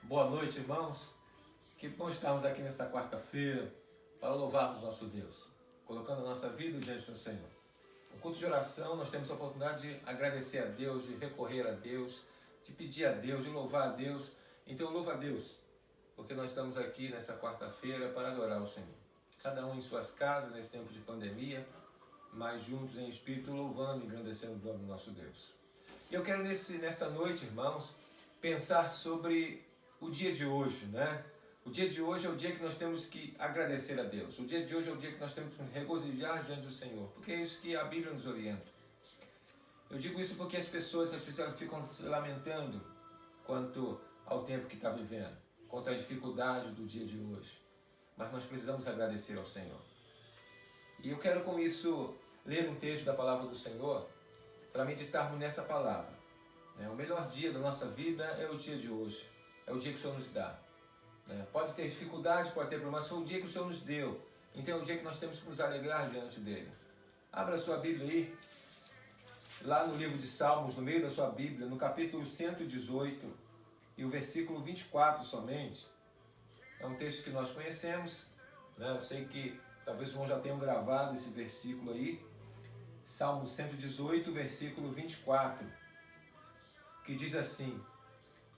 Boa noite, irmãos. Que bom estarmos aqui nesta quarta-feira para louvarmos nosso Deus, colocando a nossa vida diante do Senhor. No culto de oração, nós temos a oportunidade de agradecer a Deus, de recorrer a Deus, de pedir a Deus, de louvar a Deus. Então, louva a Deus, porque nós estamos aqui nesta quarta-feira para adorar o Senhor. Cada um em suas casas, nesse tempo de pandemia, mas juntos em espírito, louvando e engrandecendo o nome do nosso Deus. E eu quero nesta noite, irmãos, pensar sobre o dia de hoje, né? O dia de hoje é o dia que nós temos que agradecer a Deus. O dia de hoje é o dia que nós temos que regozijar diante do Senhor, porque é isso que a Bíblia nos orienta. Eu digo isso porque as pessoas, às vezes, elas ficam se lamentando quanto ao tempo que está vivendo, quanto às dificuldades do dia de hoje. Mas nós precisamos agradecer ao Senhor. E eu quero com isso ler um texto da palavra do Senhor para meditarmos nessa palavra. O melhor dia da nossa vida é o dia de hoje. É o dia que o Senhor nos dá. Pode ter dificuldade, pode ter problemas, mas foi o dia que o Senhor nos deu. Então é o dia que nós temos que nos alegrar diante dele. Abra a sua Bíblia aí, lá no livro de Salmos, no meio da sua Bíblia, no capítulo 118 e o versículo 24 somente. É um texto que nós conhecemos, Eu sei que talvez os irmãos já tenham gravado esse versículo aí. Salmo 118, versículo 24, que diz assim: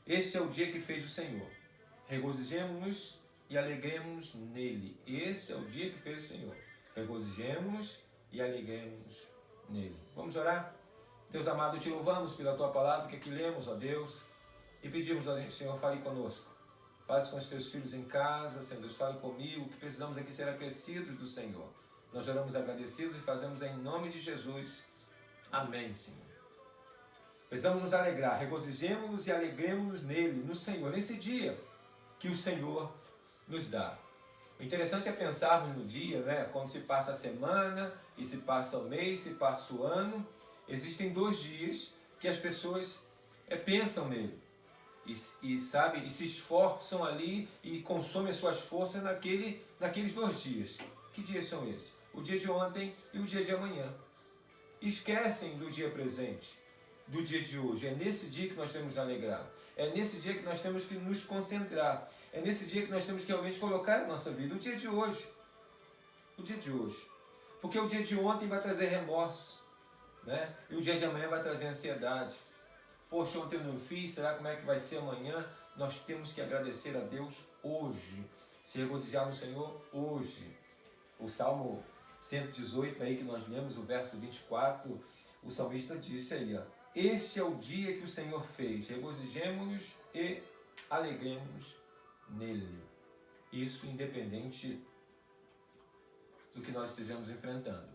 Este é o dia que fez o Senhor. Regozijemo-nos e alegremos-nos nele. Esse é o dia que fez o Senhor. Regozijemo-nos e alegremos-nos nele. Vamos orar? Deus amado, te louvamos pela tua palavra que aqui lemos, ó Deus, e pedimos, ó Senhor, fale conosco. Fale com os teus filhos em casa, Senhor Deus, fale comigo, que precisamos aqui ser acrescidos do Senhor. Nós oramos agradecidos e fazemos em nome de Jesus. Amém, Senhor. Precisamos nos alegrar, regozijemos-nos e alegremos-nos nele, no Senhor, nesse dia que o Senhor nos dá. O interessante é pensarmos no dia, quando se passa a semana, e se passa o mês, se passa o ano. Existem 2 dias que as pessoas pensam nele. E se esforçam ali e consomem as suas forças naqueles 2 dias. Que dias são esses? O dia de ontem e o dia de amanhã. Esquecem do dia presente, do dia de hoje. É nesse dia que nós temos que alegrar. É nesse dia que nós temos que nos concentrar. É nesse dia que nós temos que realmente colocar a nossa vida. O dia de hoje. O dia de hoje. Porque o dia de ontem vai trazer remorso, E o dia de amanhã vai trazer ansiedade. Poxa, ontem eu não fiz, será como é que vai ser amanhã? Nós temos que agradecer a Deus hoje. Se regozijar no Senhor hoje. O Salmo 118 aí que nós lemos, o verso 24, o salmista disse aí, Este é o dia que o Senhor fez, regozijemo-nos e alegremos nele. Isso independente do que nós estejamos enfrentando.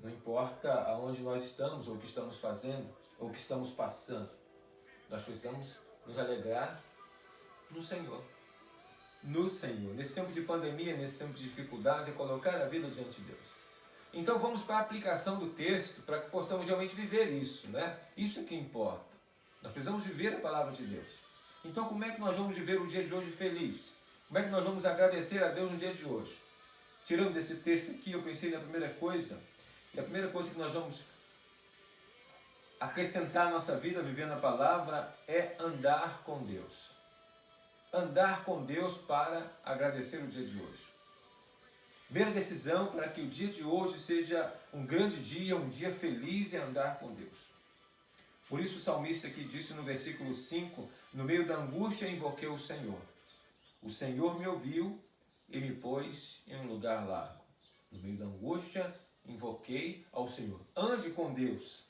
Não importa aonde nós estamos, ou o que estamos fazendo, ou o que estamos passando. Nós precisamos nos alegrar no Senhor. No Senhor. Nesse tempo de pandemia, nesse tempo de dificuldade, é colocar a vida diante de Deus. Então vamos para a aplicação do texto, para que possamos realmente viver isso, Isso é que importa. Nós precisamos viver a palavra de Deus. Então como é que nós vamos viver o dia de hoje feliz? Como é que nós vamos agradecer a Deus no dia de hoje? Tirando desse texto aqui, eu pensei na primeira coisa, e a primeira coisa que nós vamos acrescentar à nossa vida, vivendo a palavra, é andar com Deus. Andar com Deus para agradecer o dia de hoje. Primeira decisão para que o dia de hoje seja um grande dia, um dia feliz em andar com Deus. Por isso o salmista aqui disse no versículo 5, no meio da angústia invoquei o Senhor. O Senhor me ouviu e me pôs em um lugar largo. No meio da angústia invoquei ao Senhor. Ande com Deus.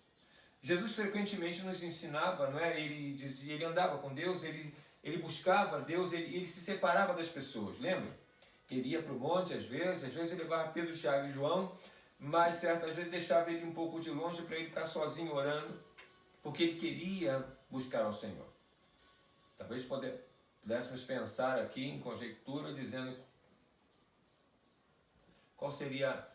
Jesus frequentemente nos ensinava, ele andava com Deus, ele buscava Deus, ele se separava das pessoas, lembra? Que ele ia para o monte às vezes ele levava Pedro, Tiago e João, mas certas vezes deixava ele um pouco de longe para ele estar sozinho orando, porque ele queria buscar ao Senhor. Talvez pudéssemos pensar aqui em conjectura, dizendo qual seria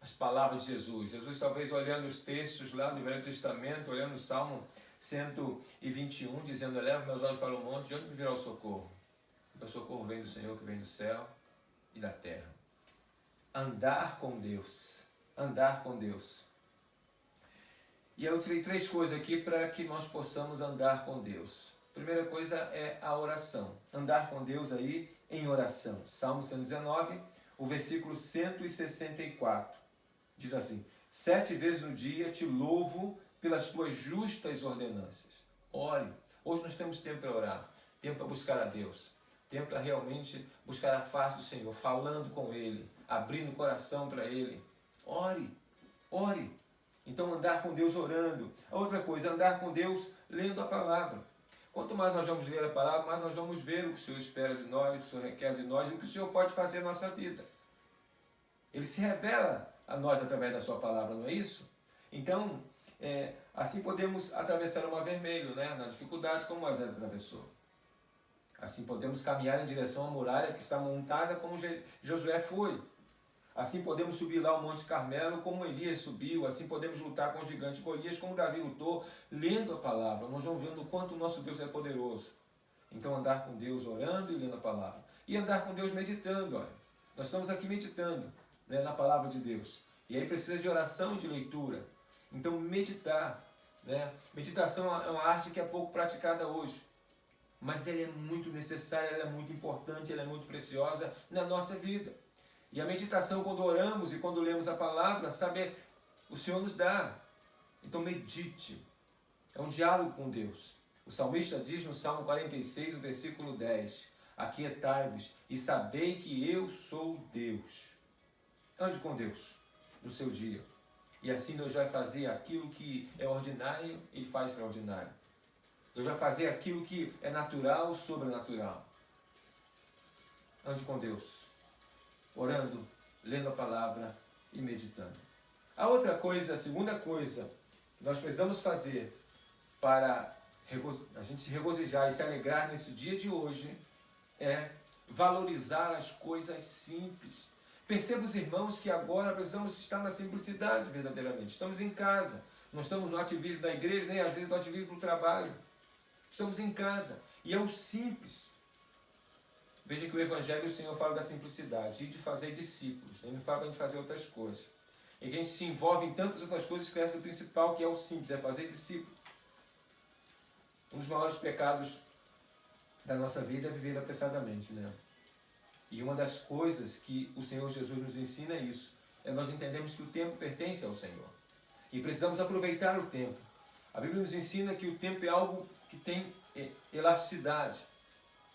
as palavras de Jesus. Jesus talvez olhando os textos lá do Velho Testamento, olhando o Salmo 121, dizendo, eleva meus olhos para o monte, de onde me virá o socorro? O socorro vem do Senhor, que vem do céu e da terra. Andar com Deus. Andar com Deus. E eu tirei 3 coisas aqui para que nós possamos andar com Deus. Primeira coisa é a oração. Andar com Deus aí em oração. Salmo 119, o versículo 164. Diz assim: 7 vezes no dia te louvo pelas tuas justas ordenanças. Ore. Hoje nós temos tempo para orar, tempo para buscar a Deus, tempo para realmente buscar a face do Senhor, falando com Ele, abrindo o coração para Ele. Ore, ore. Então andar com Deus orando. A outra coisa, andar com Deus lendo a palavra. Quanto mais nós vamos ler a palavra, mais nós vamos ver o que o Senhor espera de nós, o que o Senhor requer de nós e o que o Senhor pode fazer na nossa vida. Ele se revela a nós através da sua palavra, não é isso? Então, assim podemos atravessar o mar vermelho, né? Na dificuldade como Moisés atravessou. Assim podemos caminhar em direção à muralha que está montada como Josué foi. Assim podemos subir lá o Monte Carmelo como Elias subiu. Assim podemos lutar com o gigante Golias como Davi lutou, lendo a palavra. Nós vamos vendo o quanto o nosso Deus é poderoso. Então andar com Deus orando e lendo a palavra. E andar com Deus meditando. Olha. Nós estamos aqui meditando, né, na palavra de Deus. E aí precisa de oração e de leitura. Então meditar. Né? Meditação é uma arte que é pouco praticada hoje. Mas ela é muito necessária, ela é muito importante, ela é muito preciosa na nossa vida. E a meditação, quando oramos e quando lemos a palavra, sabe, o Senhor nos dá. Então medite. É um diálogo com Deus. O salmista diz no Salmo 46, no versículo 10, aquietai-vos e sabei que eu sou Deus. Ande com Deus no seu dia. E assim Deus vai fazer aquilo que é ordinário, Ele faz extraordinário. Deus vai fazer aquilo que é natural, sobrenatural. Ande com Deus. Orando, lendo a palavra e meditando. A outra coisa, a segunda coisa que nós precisamos fazer para a gente se regozijar e se alegrar nesse dia de hoje é valorizar as coisas simples. Perceba, os irmãos, que agora precisamos estar na simplicidade verdadeiramente. Estamos em casa, não estamos no ativismo da igreja, nem às vezes no ativismo do trabalho. Estamos em casa e é o simples. Veja que o Evangelho, o Senhor fala da simplicidade e de fazer discípulos. Ele não fala de fazer outras coisas. E que a gente se envolve em tantas outras coisas, esquece do principal, que é o simples, é fazer discípulos. Um dos maiores pecados da nossa vida é viver apressadamente, né? E uma das coisas que o Senhor Jesus nos ensina é isso. É nós entendemos que o tempo pertence ao Senhor. E precisamos aproveitar o tempo. A Bíblia nos ensina que o tempo é algo que tem elasticidade.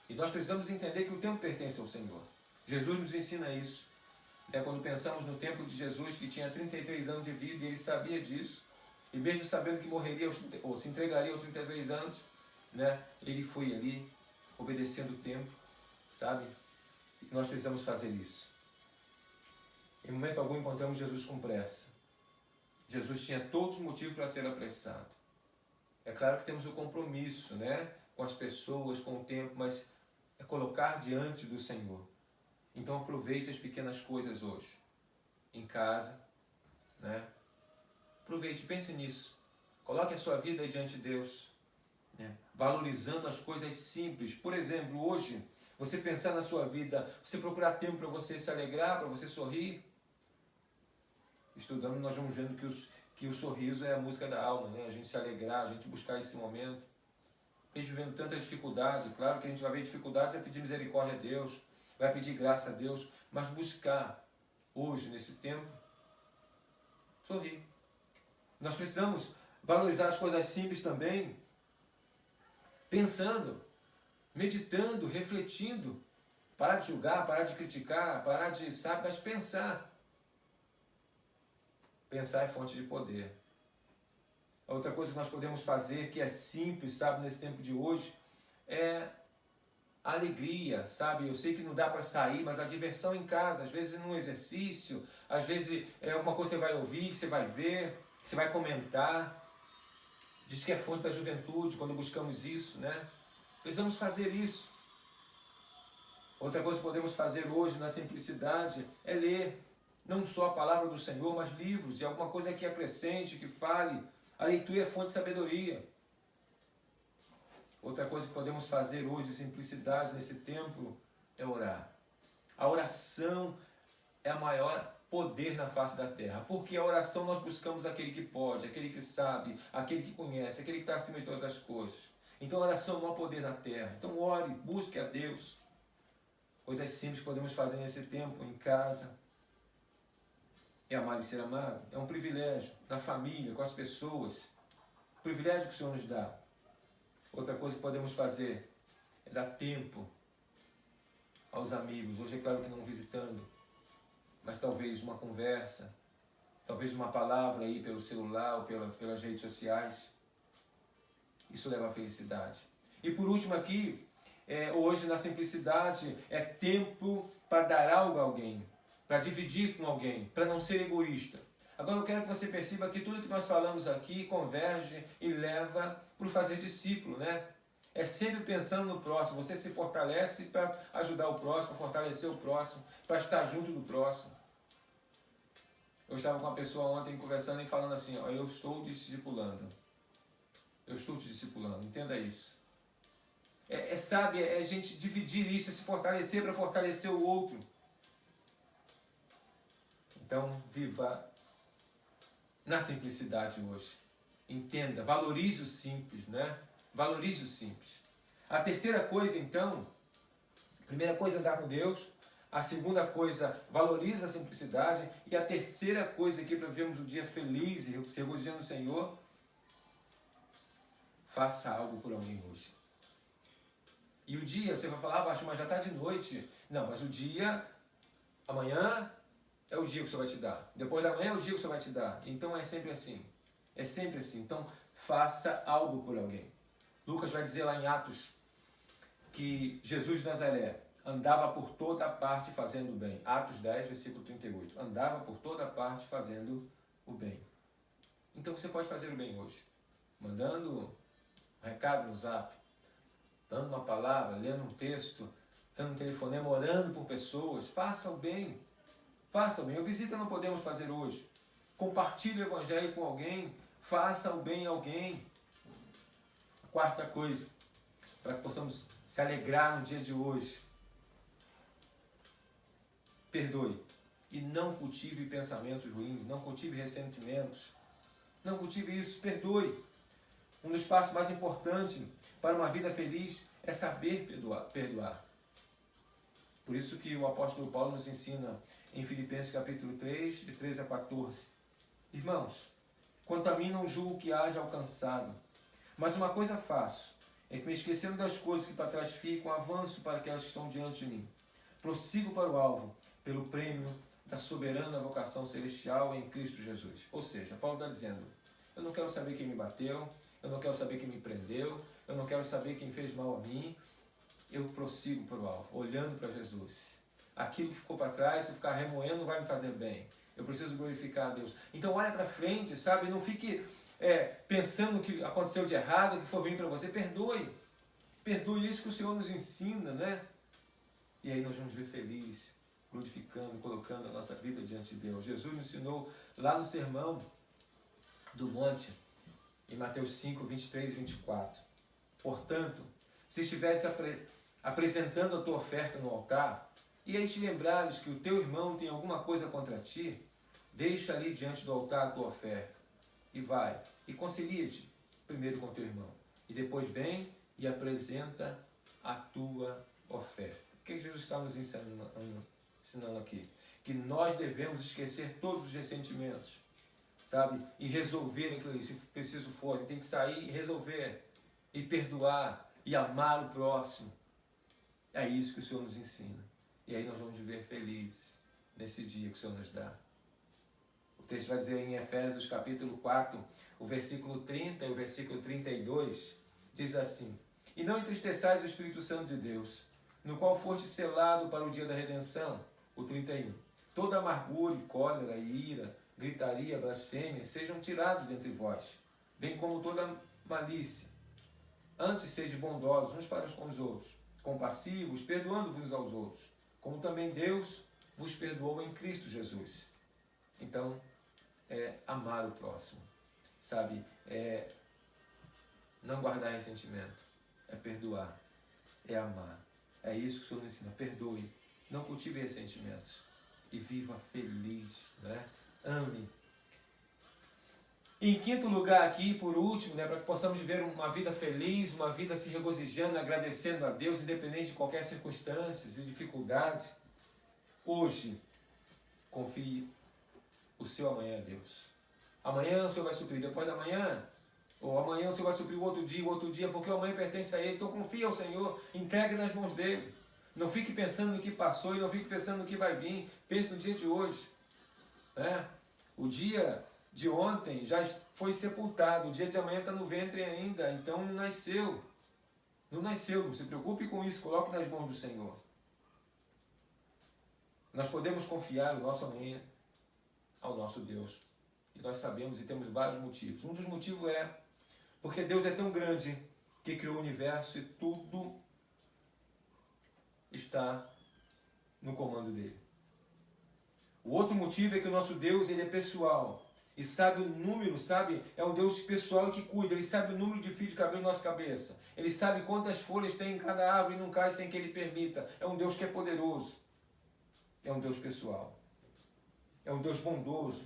E nós precisamos entender que o tempo pertence ao Senhor. Jesus nos ensina isso. Quando pensamos no tempo de Jesus, que tinha 33 anos de vida, e ele sabia disso, e mesmo sabendo que morreria, ou se entregaria aos 33 anos, né, ele foi ali, obedecendo o tempo, sabe? E nós precisamos fazer isso. Em momento algum encontramos Jesus com pressa. Jesus tinha todos os motivos para ser apressado. É claro que temos o compromisso, né, com as pessoas, com o tempo, mas é colocar diante do Senhor. Então aproveite as pequenas coisas hoje. Em casa, né? Aproveite, pense nisso. Coloque a sua vida diante de Deus, né? Valorizando as coisas simples. Por exemplo, hoje, você pensar na sua vida, você procurar tempo para você se alegrar, para você sorrir. Estudando, nós vamos vendo que o sorriso é a música da alma, né? A gente se alegrar, a gente buscar esse momento. A gente vivendo tanta dificuldade, claro que a gente vai ver dificuldade, vai pedir misericórdia a Deus, vai pedir graça a Deus, mas buscar hoje, nesse tempo, sorrir. Nós precisamos valorizar as coisas simples também, pensando, meditando, refletindo, parar de julgar, parar de criticar, parar de, sabe, mas pensar. Pensar é fonte de poder. A outra coisa que nós podemos fazer, que é simples, sabe, nesse tempo de hoje, é a alegria, sabe? Eu sei que não dá para sair, mas a diversão em casa, às vezes num exercício, às vezes é uma coisa que você vai ouvir, que você vai ver, que você vai comentar. Diz que é fonte da juventude quando buscamos isso, né? Precisamos fazer isso. Outra coisa que podemos fazer hoje na simplicidade é ler não só a palavra do Senhor, mas livros e alguma coisa que acrescente, que fale. A leitura é fonte de sabedoria. Outra coisa que podemos fazer hoje de simplicidade nesse tempo é orar. A oração é o maior poder na face da terra. Porque a oração nós buscamos aquele que pode, aquele que sabe, aquele que conhece, aquele que está acima de todas as coisas. Então a oração é o maior poder na terra. Então ore, busque a Deus. Coisas simples que podemos fazer nesse tempo, em casa. É amar e ser amado. É um privilégio na família, com as pessoas. O privilégio que o Senhor nos dá. Outra coisa que podemos fazer é dar tempo aos amigos. Hoje é claro que não visitando, mas talvez uma conversa, talvez uma palavra aí pelo celular ou pelas redes sociais. Isso leva à felicidade. E por último aqui, hoje na simplicidade, é tempo para dar algo a alguém, para dividir com alguém, para não ser egoísta. Agora eu quero que você perceba que tudo que nós falamos aqui converge e leva para o fazer discípulo, né? É sempre pensando no próximo. Você se fortalece para ajudar o próximo, fortalecer o próximo, para estar junto do próximo. Eu estava com uma pessoa ontem conversando e falando assim, ó, eu estou te discipulando. Eu estou te discipulando, entenda isso. Sabe, é a gente dividir isso, se fortalecer para fortalecer o outro. Então, viva na simplicidade hoje. Entenda, valorize o simples, né? Valorize o simples. A terceira coisa, então, a primeira coisa é andar com Deus. A segunda coisa, valorize a simplicidade. E a terceira coisa aqui, para vivermos um dia feliz e se regozijando no Senhor, faça algo por alguém hoje. E o dia, você vai falar, mas já está de noite. Não, mas o dia, amanhã é o dia que o Senhor vai te dar. Depois da manhã é o dia que o Senhor vai te dar. Então é sempre assim. É sempre assim. Então faça algo por alguém. Lucas vai dizer lá em Atos que Jesus de Nazaré andava por toda parte fazendo o bem. Atos 10, versículo 38. Andava por toda parte fazendo o bem. Então você pode fazer o bem hoje. Mandando um recado no zap, dando uma palavra, lendo um texto, dando um telefonema, orando por pessoas. Faça o bem. Faça o bem. A visita não podemos fazer hoje. Compartilhe o evangelho com alguém. Faça o bem a alguém. A quarta coisa, para que possamos se alegrar no dia de hoje. Perdoe. E não cultive pensamentos ruins. Não cultive ressentimentos. Não cultive isso. Perdoe. Um dos passos mais importantes para uma vida feliz é saber perdoar. Por isso que o apóstolo Paulo nos ensina em Filipenses capítulo 3, de 13 a 14. Irmãos, quanto a mim não julgo que haja alcançado, mas uma coisa faço, é que me esquecendo das coisas que para trás ficam, avanço para aquelas que estão diante de mim. Prossigo para o alvo, pelo prêmio da soberana vocação celestial em Cristo Jesus. Ou seja, Paulo está dizendo, eu não quero saber quem me bateu, eu não quero saber quem me prendeu, eu não quero saber quem fez mal a mim, eu prossigo para o alvo, olhando para Jesus. Aquilo que ficou para trás, se ficar remoendo, não vai me fazer bem. Eu preciso glorificar a Deus. Então olha para frente, sabe? Não fique pensando no que aconteceu de errado, o que foi ruim para você. Perdoe. Perdoe isso que o Senhor nos ensina, né? E aí nós vamos ver felizes, glorificando, colocando a nossa vida diante de Deus. Jesus nos ensinou lá no Sermão do Monte, em Mateus 5, 23 e 24. Portanto, se estiveres apresentando a tua oferta no altar, e aí te lembrares que o teu irmão tem alguma coisa contra ti, deixa ali diante do altar a tua oferta, e vai, e concilia-te primeiro com o teu irmão, e depois vem e apresenta a tua oferta. O que Jesus está nos ensinando aqui? Que nós devemos esquecer todos os ressentimentos, sabe? E resolver aquilo ali, se preciso for, a gente tem que sair e resolver, e perdoar, e amar o próximo. É isso que o Senhor nos ensina. E aí nós vamos viver felizes nesse dia que o Senhor nos dá. O texto vai dizer em Efésios capítulo 4, o versículo 30 e o versículo 32, diz assim: E não entristeçais o Espírito Santo de Deus, no qual foste selado para o dia da redenção, o 31. Toda amargura, cólera, ira, gritaria, blasfêmia, sejam tirados dentre vós, bem como toda malícia. Antes sede bondosos uns para com os outros, compassivos, perdoando-vos aos outros, como também Deus vos perdoou em Cristo Jesus. Então, amar o próximo, sabe? Não guardar ressentimento, é perdoar, é amar. É isso que o Senhor nos ensina. Perdoe, não cultive ressentimentos e viva feliz, né? Ame. E em quinto lugar aqui, por último, né, para que possamos viver uma vida feliz, uma vida se regozijando, agradecendo a Deus, independente de qualquer circunstância e dificuldade, hoje, confie o seu amanhã a Deus. Amanhã o Senhor vai suprir, depois da manhã, ou amanhã o Senhor vai suprir o outro dia, porque o amanhã pertence a Ele. Então confie ao Senhor, entregue nas mãos dEle. Não fique pensando no que passou e não fique pensando no que vai vir. Pense no dia de hoje. Né? O dia de ontem já foi sepultado, o dia de amanhã está no ventre ainda, então não nasceu. Não nasceu, não se preocupe com isso, coloque nas mãos do Senhor. Nós podemos confiar o nosso amanhã ao nosso Deus. E nós sabemos e temos vários motivos. Um dos motivos é porque Deus é tão grande que criou o universo e tudo está no comando dele. O outro motivo é que o nosso Deus, ele é pessoal e sabe o número, sabe? É um Deus pessoal que cuida, ele sabe o número de fios de cabelo na nossa cabeça. Ele sabe quantas folhas tem em cada árvore e não cai sem que ele permita. É um Deus que é poderoso. É um Deus pessoal. É um Deus bondoso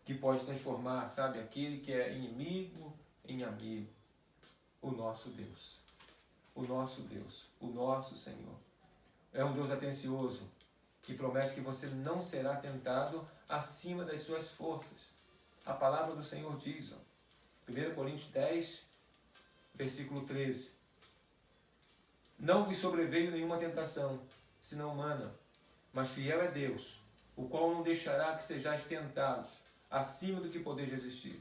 que pode transformar, sabe, aquele que é inimigo em amigo. O nosso Deus. O nosso Deus. O nosso Senhor. É um Deus atencioso que promete que você não será tentado acima das suas forças. A palavra do Senhor diz, 1 Coríntios 10, versículo 13. Não vos sobreveio nenhuma tentação, senão humana, mas fiel é Deus, o qual não deixará que sejais tentados acima do que podeis resistir.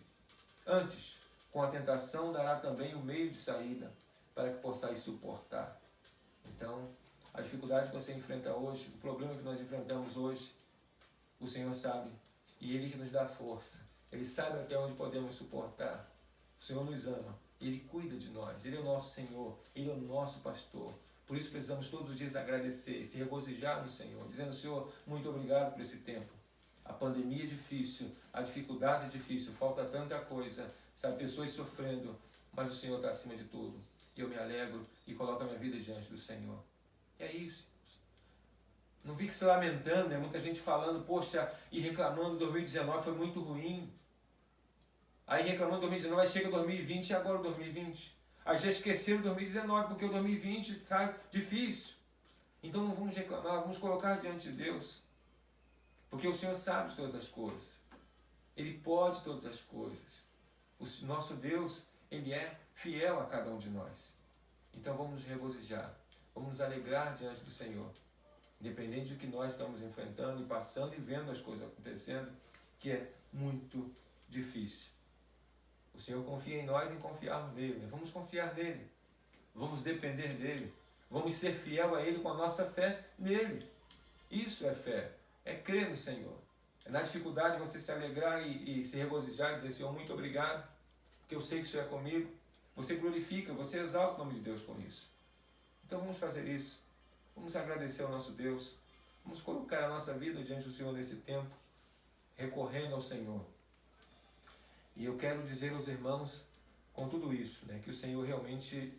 Antes, com a tentação dará também o meio de saída, para que possais suportar. Então, a dificuldade que você enfrenta hoje, o problema que nós enfrentamos hoje, o Senhor sabe, e Ele que nos dá força. Ele sabe até onde podemos suportar. O Senhor nos ama, Ele cuida de nós, Ele é o nosso Senhor, Ele é o nosso pastor. Por isso precisamos todos os dias agradecer, se regozijar no Senhor, dizendo: Senhor, muito obrigado por esse tempo. A pandemia é difícil, a dificuldade é difícil, falta tanta coisa, sabe, pessoas sofrendo, mas o Senhor está acima de tudo. E eu me alegro e coloco a minha vida diante do Senhor. E é isso. Não fique se lamentando, né? Muita gente falando, poxa, e reclamando, 2019 foi muito ruim. Aí reclamando 2019, aí chega 2020 e agora 2020. Aí já esqueceram 2019, porque o 2020 está difícil. Então não vamos reclamar, vamos colocar diante de Deus. Porque o Senhor sabe de todas as coisas. Ele pode todas as coisas. O nosso Deus, Ele é fiel a cada um de nós. Então vamos nos regozijar. Vamos nos alegrar diante do Senhor. Independente do que nós estamos enfrentando e passando e vendo as coisas acontecendo, que é muito difícil. O Senhor confia em nós e confiarmos nele. Vamos confiar nele. Vamos depender dele. Vamos ser fiel a ele com a nossa fé nele. Isso é fé. É crer no Senhor. É na dificuldade você se alegrar e se regozijar e dizer: Senhor, muito obrigado, porque eu sei que o Senhor é comigo. Você glorifica, você exalta o nome de Deus com isso. Então vamos fazer isso. Vamos agradecer ao nosso Deus. Vamos colocar a nossa vida diante do Senhor nesse tempo, recorrendo ao Senhor. E eu quero dizer aos irmãos, com tudo isso, né, que o Senhor realmente,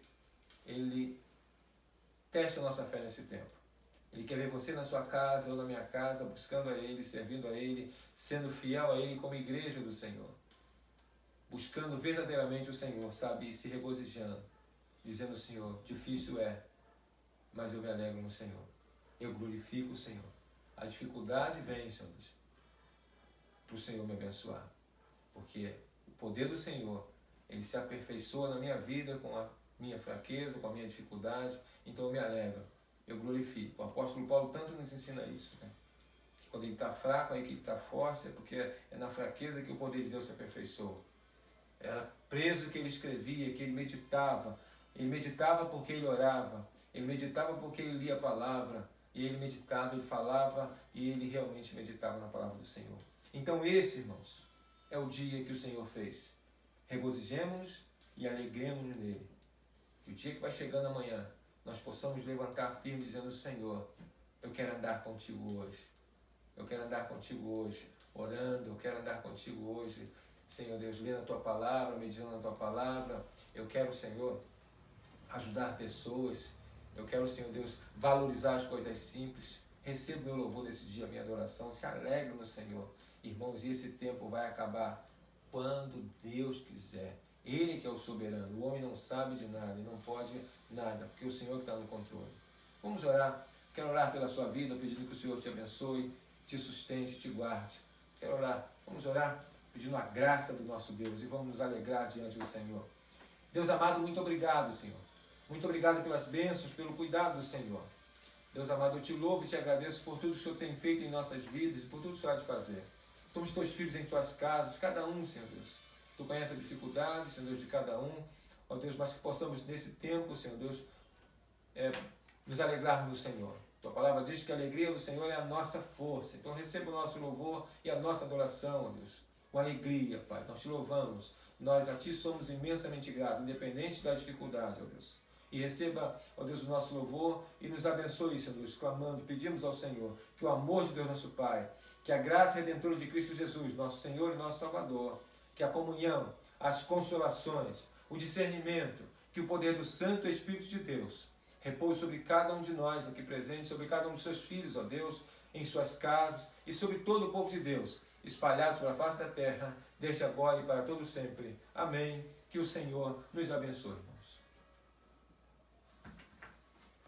Ele testa a nossa fé nesse tempo. Ele quer ver você na sua casa ou na minha casa, buscando a Ele, servindo a Ele, sendo fiel a Ele como igreja do Senhor. Buscando verdadeiramente o Senhor, sabe, e se regozijando, dizendo: Senhor, difícil é, mas eu me alegro no Senhor. Eu glorifico o Senhor. A dificuldade vem, Senhor, para o Senhor me abençoar. Porque o poder do Senhor, Ele se aperfeiçoa na minha vida com a minha fraqueza, com a minha dificuldade. Então eu me alegro, eu glorifico. O apóstolo Paulo tanto nos ensina isso, né? Que quando ele está fraco, aí que ele está forte, é porque é na fraqueza que o poder de Deus se aperfeiçoa. Era preso que ele escrevia, que ele meditava. Ele meditava porque ele orava. Ele meditava porque ele lia a palavra. E ele meditava, ele falava, e ele realmente meditava na palavra do Senhor. Então esse, irmãos, é o dia que o Senhor fez. Regozijemos-nos e alegremos-nos nele. Que o dia que vai chegando amanhã, nós possamos levantar firme dizendo: Senhor, eu quero andar contigo hoje. Eu quero andar contigo hoje, orando, eu quero andar contigo hoje, Senhor Deus, lendo a tua palavra, meditando na tua palavra. Eu quero, Senhor, ajudar pessoas. Eu quero, Senhor Deus, valorizar as coisas simples. Receba o meu louvor nesse dia, a minha adoração. Se alegre no Senhor. Irmãos, e esse tempo vai acabar. quando Deus quiser. Ele que é o soberano. O homem não sabe de nada e não pode nada, porque o Senhor está no controle. Vamos orar. Quero orar pela sua vida, pedindo que o Senhor te abençoe, te sustente, te guarde. Quero orar. Vamos orar pedindo a graça do nosso Deus e vamos nos alegrar diante do Senhor. Deus amado, muito obrigado, Senhor. Muito obrigado pelas bênçãos, pelo cuidado do Senhor. Deus amado, eu te louvo e te agradeço por tudo que o Senhor tem feito em nossas vidas e por tudo que o Senhor há de fazer. Estamos teus filhos em tuas casas, cada um, Senhor Deus. Tu conheces a dificuldade, Senhor Deus, de cada um. Ó Deus, mas que possamos nesse tempo, Senhor Deus, nos alegrarmos no Senhor. Tua palavra diz que a alegria do Senhor é a nossa força. Então receba o nosso louvor e a nossa adoração, ó Deus. Com alegria, Pai. Nós te louvamos. Nós a Ti somos imensamente gratos, independente da dificuldade, ó Deus. E receba, ó Deus, o nosso louvor e nos abençoe, Senhor Deus, clamando, pedimos ao Senhor que o amor de Deus, nosso Pai, que a graça redentora de Cristo Jesus, nosso Senhor e nosso Salvador, que a comunhão, as consolações, o discernimento, que o poder do Santo Espírito de Deus repouse sobre cada um de nós aqui presentes, sobre cada um dos seus filhos, ó Deus, em suas casas e sobre todo o povo de Deus, espalhado sobre a face da terra, desde agora e para todo sempre. Amém. Que o Senhor nos abençoe, irmãos.